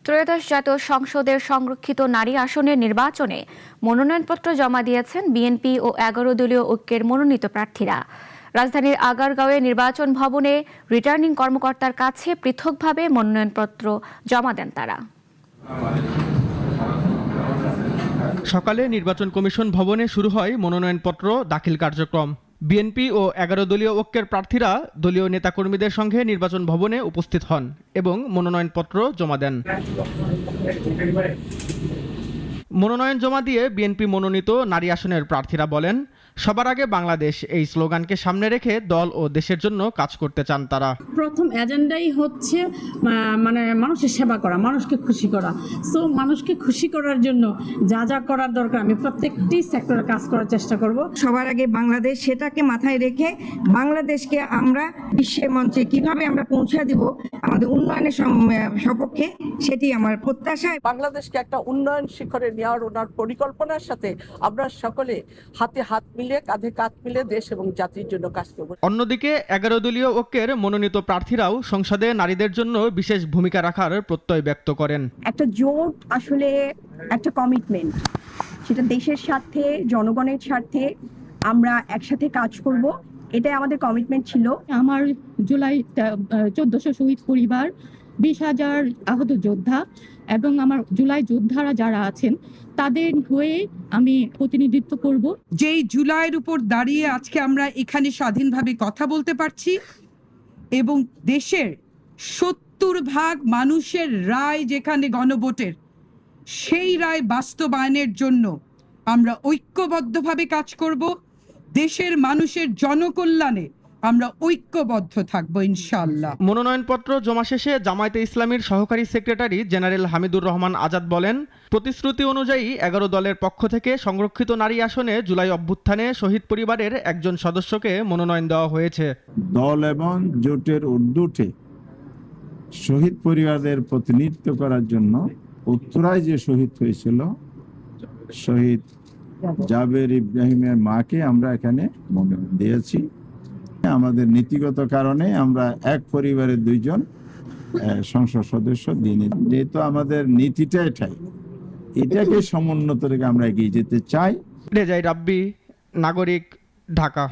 ত্রয়োদশ জাতীয় সংসদের সংরক্ষিত নারী আসনের নির্বাচনে মনোনয়নপত্র জমা দিয়েছেন বিএনপি ও 11 দলীয় ঐক্যের মনোনীত প্রার্থীরা। রাজধানীর আগারগাঁওয়ে নির্বাচন ভবনে রিটার্নিং কর্মকর্তার কাছে পৃথকভাবে মনোনয়নপত্র জমা দেন তারা। সকালে নির্বাচন কমিশন ভবনে শুরু হয় মনোনয়নপত্র দাখিল কার্যক্রম। বিএনপি ও 11 দলীয় ঐক্যের প্রার্থীরা দলীয় নেতাকর্মীদের সঙ্গে নির্বাচন ভবনে উপস্থিত হন এবং মনোনয়নপত্র জমা দেন। মনোনয়ন জমা দিয়ে বিএনপি মনোনীত নারী আসনের প্রার্থীরা বলেন, সবার আগে বাংলাদেশ এই স্লোগানকে সামনে রেখে দল ও দেশের জন্য কাজ করতে চান তারা। প্রথম এজেন্ডাই হচ্ছে মানুষের সেবা করা, মানুষকে খুশি করা। সো মানুষকে খুশি করার জন্য যা যা করার দরকার আমি প্রত্যেকটি সেক্টরে কাজ করার চেষ্টা করব। সবার আগে বাংলাদেশ, সেটাকে মাথায় রেখে বাংলাদেশকে আমরা বিশ্বের মঞ্চে কিভাবে আমরা পৌঁছে দিব আমাদের উন্নয়নের সপক্ষে, সেটি আমার প্রত্যাশা। বাংলাদেশকে একটা উন্নয়ন শিখরে নেওয়ার ওনার পরিকল্পনার সাথে আমরা সকলে হাতে হাত মিলিয়ে কাঁধে কাঁধ মিলিয়ে দেশ এবং জাতির জন্য কাজ করব। অন্যদিকে 11 দলীয় ঐক্যের মনোনীত প্রার্থীরাও সংসদে নারীদের জন্য বিশেষ ভূমিকা রাখার প্রত্যয় ব্যক্ত করেন। একটা জোট আসলে একটা কমিটমেন্ট, সেটা দেশের স্বার্থে, জনগণের স্বার্থে আমরা একসাথে কাজ করব, এটাই আমাদের কমিটমেন্ট ছিল। আমার জুলাই 1400 শহীদ পরিবার, 20,000 আহত যোদ্ধা এবং আমার জুলাই যোদ্ধারা যারা আছেন তাদের হয়ে আমি প্রতিনিধিত্ব করব। যেই জুলাইয়ের উপর দাঁড়িয়ে আজকে আমরা এখানে স্বাধীনভাবে কথা বলতে পারছি এবং দেশের 70% মানুষের রায় যেখানে গণভোটের, সেই রায় বাস্তবায়নের জন্য আমরা ঐক্যবদ্ধভাবে কাজ করব। দেশের মানুষের জনকল্যাণে আমরা ঐক্যবদ্ধ থাকবো ইনশাআল্লাহ। মনোনয়নপত্র জমা শেষে জামায়াতে ইসলামীর সহকারী সেক্রেটারি জেনারেল হামিদুর রহমান আজাদ বলেন, প্রতিশ্রুতি অনুযায়ী 11 দলের পক্ষ থেকে সংরক্ষিত নারী আসনে জুলাই অভ্যুত্থানে শহীদ পরিবারের একজন সদস্যকে মনোনয়ন দেওয়া হয়েছে। দল এবং জোটের ঊর্ধ্বে শহীদ পরিবারদের প্রতিনিধিত্ব করার জন্য উত্তরায় যে শহীদ হয়েছিল শহীদ জাবের ইব্রাহিমের মাকে আমরা এখানে মনোনয়ন দিয়েছি। আমাদের নীতিগত কারণে আমরা এক পরিবারের 2 জন সংসদ সদস্য দিন, যেহেতু আমাদের নীতিটা এটাকে সমুন্নত রেখে আমরা এগিয়ে যেতে চাই। রেজাই রাব্বি, নাগরিক, ঢাকা।